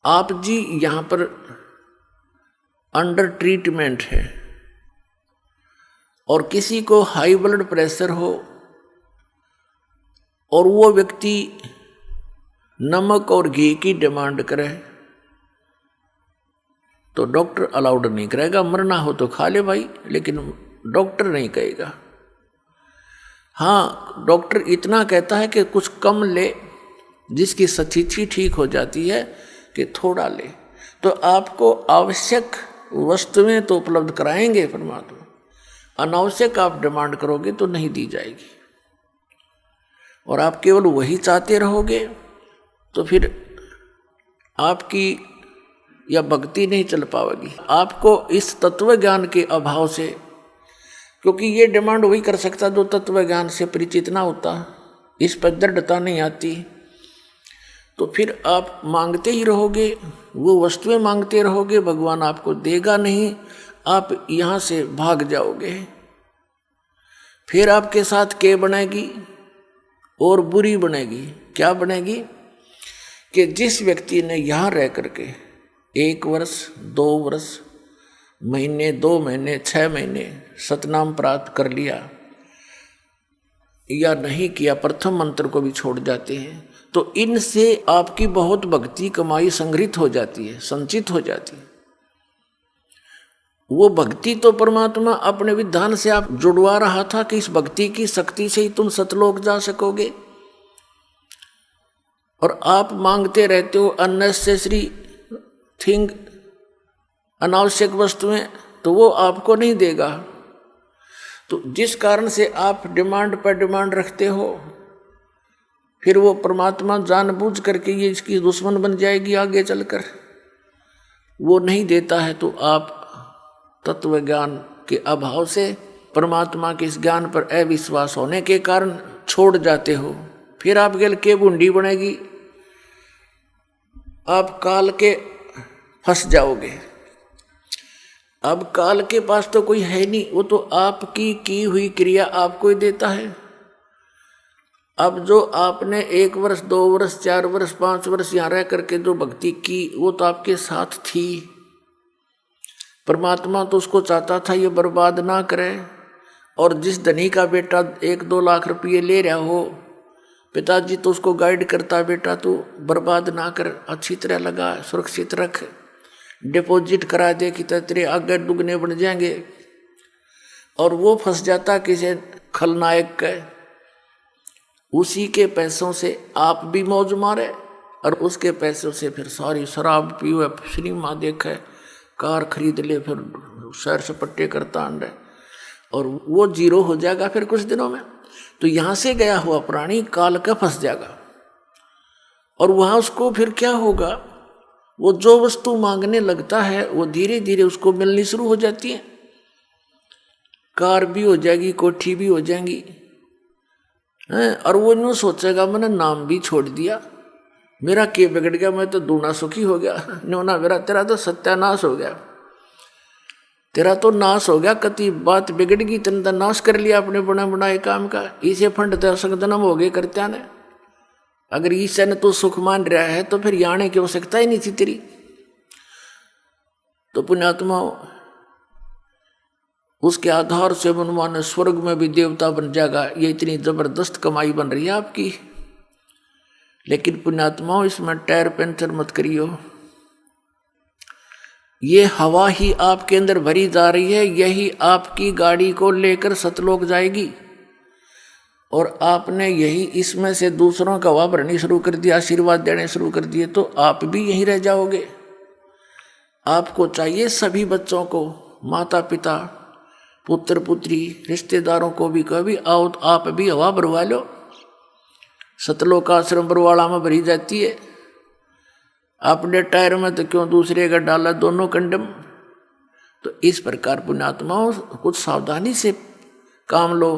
आप जी यहाँ पर अंडर ट्रीटमेंट है और किसी को हाई ब्लड प्रेशर हो और वो व्यक्ति नमक और घी की डिमांड करे तो डॉक्टर अलाउड नहीं करेगा। मरना हो तो खा ले भाई, लेकिन डॉक्टर नहीं कहेगा। हाँ, डॉक्टर इतना कहता है कि कुछ कम ले, जिसकी स्थिति ठीक हो जाती है कि थोड़ा ले। तो आपको आवश्यक वस्तुएं तो उपलब्ध कराएंगे परमात्मा, अनावश्यक आप डिमांड करोगे तो नहीं दी जाएगी। और आप केवल वही चाहते रहोगे तो फिर आपकी या भक्ति नहीं चल पाएगी। आपको इस तत्व ज्ञान के अभाव से, क्योंकि ये डिमांड वही कर सकता जो तत्व ज्ञान से परिचित ना होता, इस पर दृढ़ता नहीं आती, तो फिर आप मांगते ही रहोगे, वो वस्तुएं मांगते रहोगे, भगवान आपको देगा नहीं, आप यहाँ से भाग जाओगे। फिर आपके साथ क्या बनेगी? और बुरी बनेगी। क्या बनेगी? कि जिस व्यक्ति ने यहाँ रह करके 1 वर्ष 2 वर्ष महीने 2 महीने 6 महीने सतनाम प्राप्त कर लिया या नहीं किया, प्रथम मंत्र को भी छोड़ जाते हैं, तो इनसे आपकी बहुत भक्ति कमाई संग्रहित हो जाती है, संचित हो जाती है। वो भक्ति तो परमात्मा अपने विधान से आप जुड़वा रहा था कि इस भक्ति की शक्ति से ही तुम सतलोक जा सकोगे, और आप मांगते रहते हो अननेसेसरी थिंग, अनावश्यक वस्तुएं, तो वो आपको नहीं देगा। तो जिस कारण से आप डिमांड पर डिमांड रखते हो, फिर वो परमात्मा जानबूझ करके ये इसकी दुश्मन बन जाएगी आगे चलकर, वो नहीं देता है। तो आप तत्व ज्ञान के अभाव से, परमात्मा के इस ज्ञान पर अविश्वास होने के कारण छोड़ जाते हो। फिर आप गल के बूंदी बनेगी, आप काल के फंस जाओगे। अब काल के पास तो कोई है नहीं, वो तो आपकी की हुई क्रिया आपको ही देता है। अब जो आपने 1 वर्ष 2 वर्ष 4 वर्ष 5 वर्ष यहाँ रह करके जो भक्ति की, वो तो आपके साथ थी। परमात्मा तो उसको चाहता था ये बर्बाद ना करे। और जिस धनी का बेटा 1-2 लाख रुपये ले रहा हो, पिताजी तो उसको गाइड करता, बेटा तू बर्बाद ना कर, अच्छी तरह लगा, सुरक्षित रख, डिपॉजिट करा दे कि तेरे आगे दुगने बन जाएंगे। और वो फंस जाता किसी खलनायक के, उसी के पैसों से आप भी मौज मारे और उसके पैसों से फिर सारी शराब पीवे, सिनेमा देखे, कार खरीद ले, फिर सैर सपट्टे करता अंडे, और वो जीरो हो जाएगा फिर कुछ दिनों में। तो यहाँ से गया हुआ प्राणी काल का फंस जाएगा। और वहाँ उसको फिर क्या होगा? वो जो वस्तु मांगने लगता है वो धीरे धीरे उसको मिलनी शुरू हो जाती है। कार भी हो जाएगी, कोठी भी हो जाएंगी, और वो यूँ सोचेगा मैंने नाम भी छोड़ दिया, मेरा क्या बिगड़ गया, मैं तो दूना सुखी हो गया। न्योना मेरा, तेरा तो सत्यानाश हो गया, तेरा तो नाश हो गया, कति बात बिगड़ गई, तेने तो नाश कर लिया अपने बना बनाए काम का। इसे फंड तो संगदनम हो गए करत्या ने। अगर ईश्वर ने तो सुख मान रहा है तो फिर आने की आवश्यकता ही नहीं थी तेरी। तो पुण्यात्मा, उसके आधार से मनमान स्वर्ग में भी देवता बन जाएगा। ये इतनी जबरदस्त कमाई बन रही है आपकी। लेकिन पुण्यात्माओं, इसमें टायर पंचर मत करियो। ये हवा ही आपके अंदर भरी जा रही है, यही आपकी गाड़ी को लेकर सतलोक जाएगी। और आपने यही इसमें से दूसरों का हवा भरनी शुरू कर दिया, आशीर्वाद देने शुरू कर दिए, तो आप भी यहीं रह जाओगे। आपको चाहिए सभी बच्चों को, माता पिता, पुत्र पुत्री, रिश्तेदारों को भी कभी आओ तो आप भी हवा भरवा लो। सतलोक आश्रम बरवाड़ा में भरी जाती है। अपने टायर में तो क्यों दूसरे का डाला, दोनों कंडम। तो इस प्रकार पुण्यात्माओं, कुछ सावधानी से काम लो।